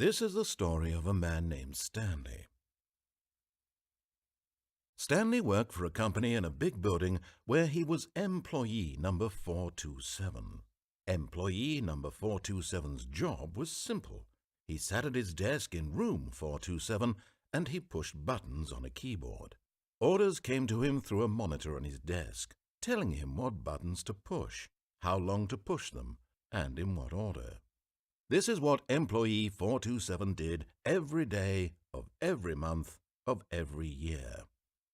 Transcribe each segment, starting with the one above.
This is the story of a man named Stanley. Stanley worked for a company in a big building where he was employee number 427. Employee number 427's job was simple. He sat at his desk in room 427 and he pushed buttons on a keyboard. Orders came to him through a monitor on his desk, telling him what buttons to push, how long to push them, and in what order. This is what employee 427 did every day of every month of every year.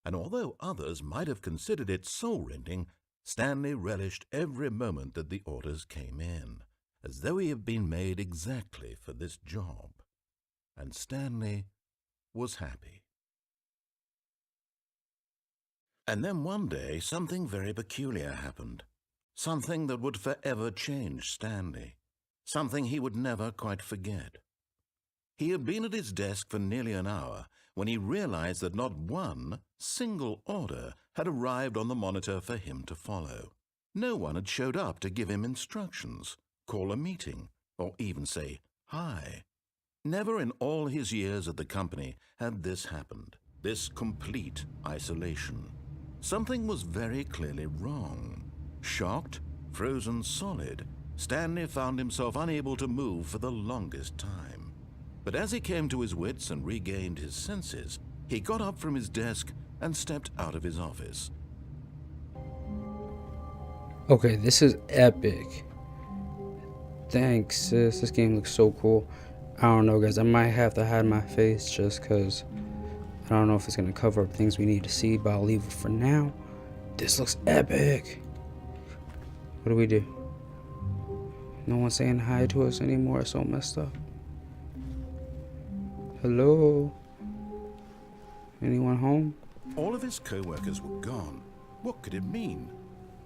And although others might have considered it soul-rending, Stanley relished every moment that the orders came in, as though he had been made exactly for this job. And Stanley was happy. And then one day something very peculiar happened, something that would forever change Stanley. Something he would never quite forget. He had been at his desk for nearly an hour when he realized that not one single order had arrived on the monitor for him to follow. No one had showed up to give him instructions, call a meeting, or even say hi. Never in all his years at the company had this happened, this complete isolation. Something was very clearly wrong. Shocked, frozen solid, Stanley found himself unable to move for the longest time. But as he came to his wits and regained his senses, he got up from his desk and stepped out of his office. Okay, this is epic. Thanks, sis. This game looks so cool. I don't know, guys. I might have to hide my face just because I don't know if it's going to cover up things we need to see, but I'll leave it for now. This looks epic. What do we do? No one's saying hi to us anymore. It's so messed up. Hello? Anyone home? All of his co-workers were gone. What could it mean?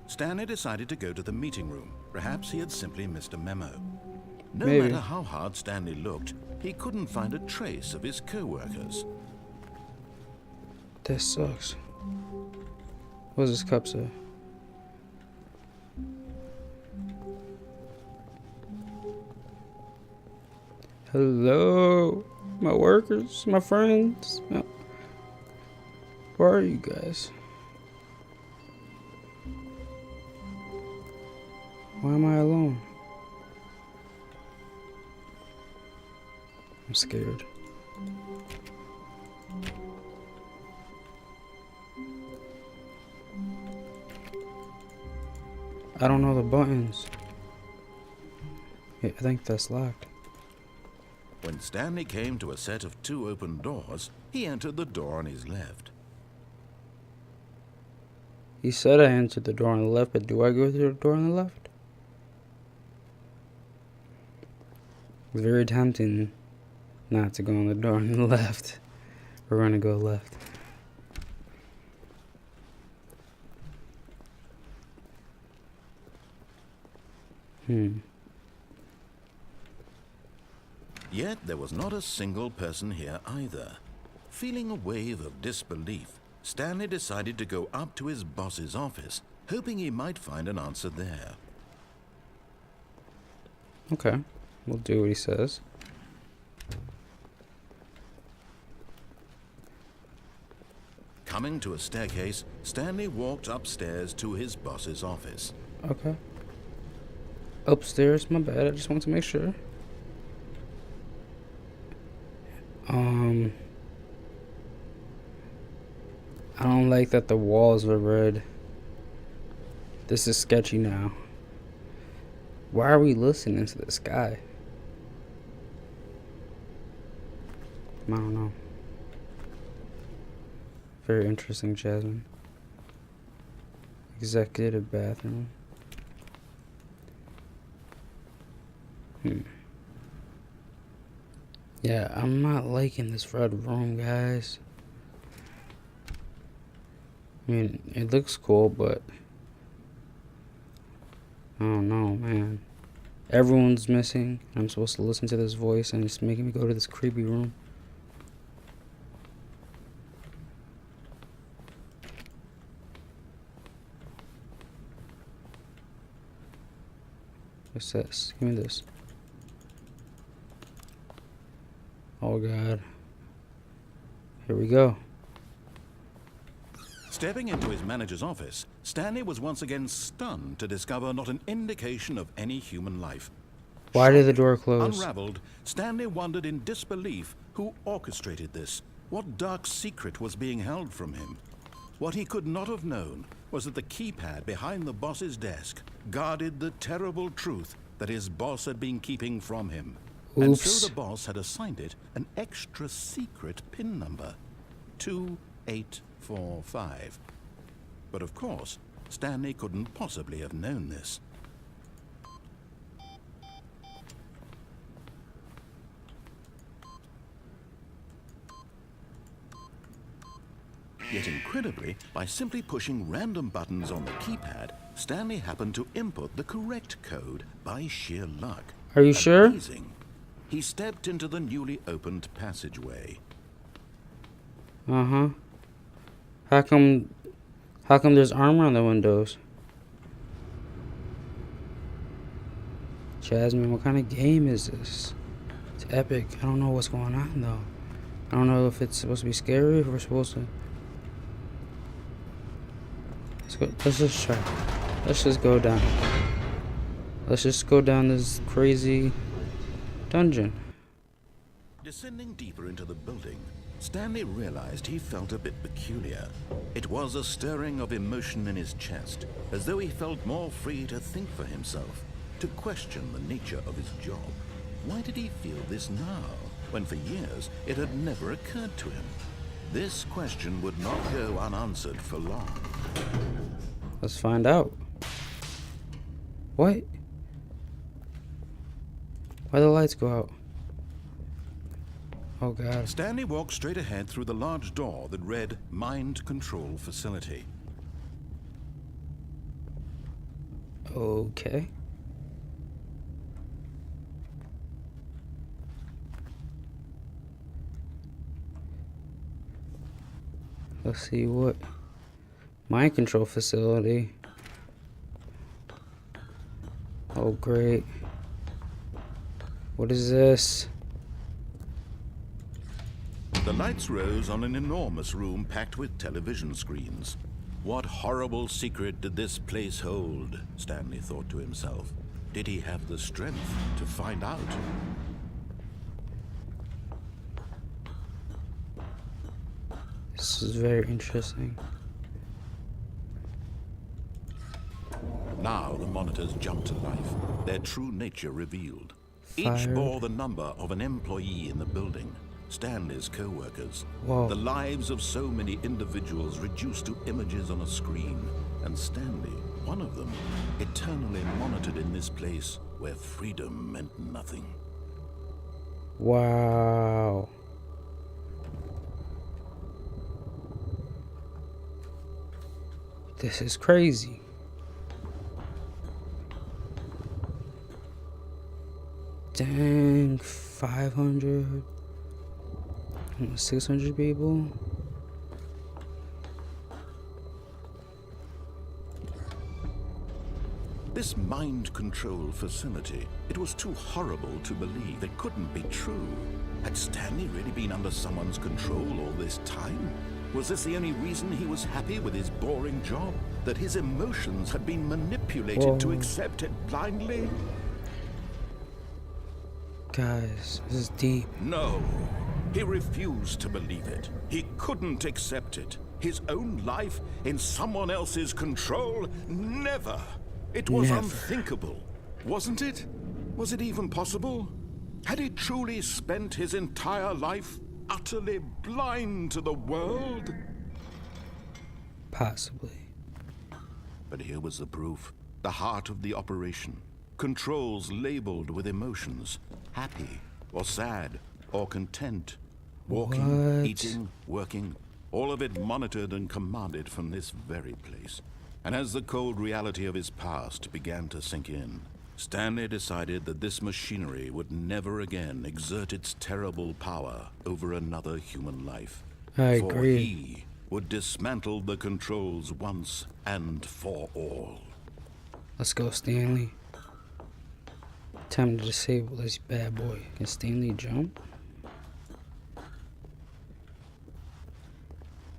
Stanley decided to go to the meeting room. Perhaps he had simply missed a memo. No matter how hard Stanley looked, he couldn't find a trace of his co-workers. This sucks. What does this cup say? Hello, my workers, my friends. Where are you guys? Why am I alone? I'm scared. I don't know the buttons. Yeah, I think that's locked. When Stanley came to a set of 2 open doors, he entered the door on his left. He said I entered the door on the left, but do I go through the door on the left? It's very tempting not to go on the door on the left. We're gonna go left. Yet there was not a single person here either. Feeling a wave of disbelief, Stanley decided to go up to his boss's office, hoping he might find an answer there. Okay, we'll do what he says. Coming to a staircase, Stanley walked upstairs to his boss's office. Okay. Upstairs, my bad, I just want to make sure. I don't like that the walls are red. This is sketchy now. Why are we listening to this guy? I don't know. Very interesting, Jasmine. Executive bathroom. Yeah, I'm not liking this red room, guys. I mean, it looks cool, but I don't know, man. Everyone's missing. I'm supposed to listen to this voice, and it's making me go to this creepy room. What's this? Give me this. Oh god. Here we go. Stepping into his manager's office, Stanley was once again stunned to discover not an indication of any human life. Why did the door close? Unraveled, Stanley wondered in disbelief who orchestrated this. What dark secret was being held from him? What he could not have known was that the keypad behind the boss's desk guarded the terrible truth that his boss had been keeping from him. Oops. And so the boss had assigned it an extra secret PIN number, 2845. But of course, Stanley couldn't possibly have known this. Yet incredibly, by simply pushing random buttons on the keypad, Stanley happened to input the correct code by sheer luck. Are you sure? Amazing. He stepped into the newly opened passageway. Uh-huh. How come there's armor on the windows? Jasmine, what kind of game is this? It's epic. I don't know what's going on though. I don't know if it's supposed to be scary, if we're supposed to. Let's just try. Let's just go down. Let's just go down this crazy dungeon. Descending deeper into the building, Stanley realized he felt a bit peculiar. It was a stirring of emotion in his chest, as though he felt more free to think for himself, to question the nature of his job. Why did he feel this now, when for years it had never occurred to him? This question would not go unanswered for long. Let's find out. What? Why the lights go out? Oh god. Stanley walked straight ahead through the large door that read Mind Control Facility. Okay. Let's see what mind control facility. Oh great. What is this? The lights rose on an enormous room packed with television screens. What horrible secret did this place hold? Stanley thought to himself. Did he have the strength to find out? This is very interesting. Now the monitors jumped to life, their true nature revealed. Each Fired. bore the number of an employee in the building, Stanley's co-workers. Whoa. The lives of so many individuals reduced to images on a screen, and Stanley, one of them, eternally monitored in this place where freedom meant nothing. Wow. This is crazy. Dang, 500, 600 people. This mind control facility, it was too horrible to believe. It couldn't be true. Had Stanley really been under someone's control all this time? Was this the only reason he was happy with his boring job? That his emotions had been manipulated to accept it blindly? Guys, this is deep. No, he refused to believe it. He couldn't accept it. His own life in someone else's control? Never. It was Never. unthinkable, wasn't it? Was it even possible? Had he truly spent his entire life utterly blind to the world? Possibly. But here was the proof. The heart of the operation. Controls labeled with emotions. Happy, or sad, or content. Walking, What? eating, working. All of it monitored and commanded from this very place. And as the cold reality of his past began to sink in, Stanley decided that this machinery would never again exert its terrible power over another human life. I For agree. he would dismantle the controls once and for all. Let's go, Stanley. Time to disable this bad boy. Can Stanley jump?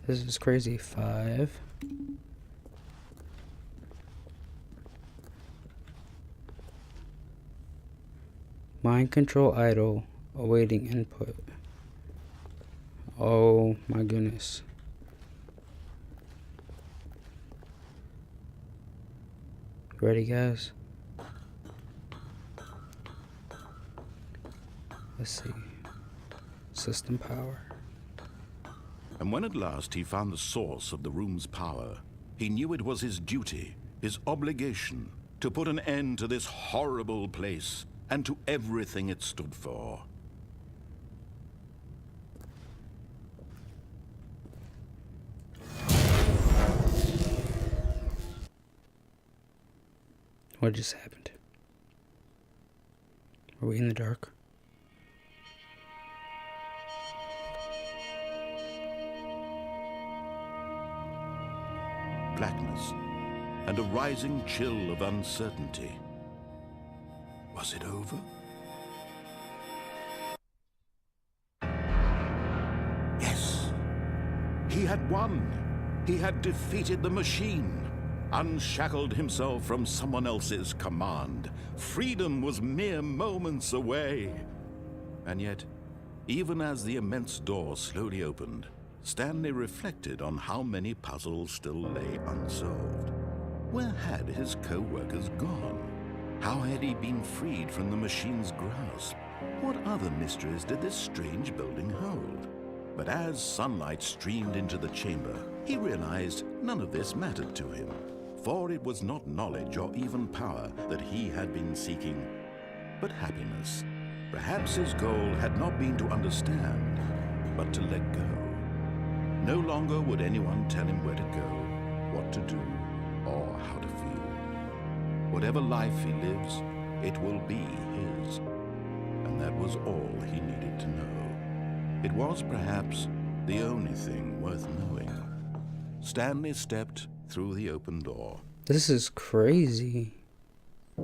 This is crazy. 5. Mind control idle, awaiting input. Oh my goodness. Ready, guys? Let's see. System power. And when at last he found the source of the room's power, he knew it was his duty, his obligation, to put an end to this horrible place and to everything it stood for. What just happened? Are we in the dark? Blackness and a rising chill of uncertainty. Was it over? Yes. He had won. He had defeated the machine, unshackled himself from someone else's command. Freedom was mere moments away. And yet, even as the immense door slowly opened, Stanley reflected on how many puzzles still lay unsolved. Where had his co-workers gone? How had he been freed from the machine's grasp? What other mysteries did this strange building hold? But as sunlight streamed into the chamber, he realized none of this mattered to him, for it was not knowledge or even power that he had been seeking, but happiness. Perhaps his goal had not been to understand, but to let go. No longer would anyone tell him where to go, what to do, or how to feel. Whatever life he lives, it will be his. And that was all he needed to know. It was perhaps the only thing worth knowing. Stanley stepped through the open door. This is crazy.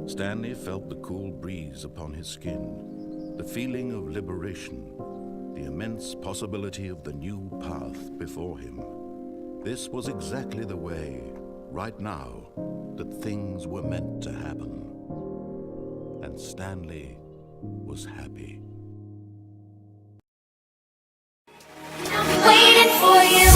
Stanley felt the cool breeze upon his skin, the feeling of liberation, the immense possibility of the new path before him. This was exactly the way, right now, that things were meant to happen. And Stanley was happy. Waiting for you.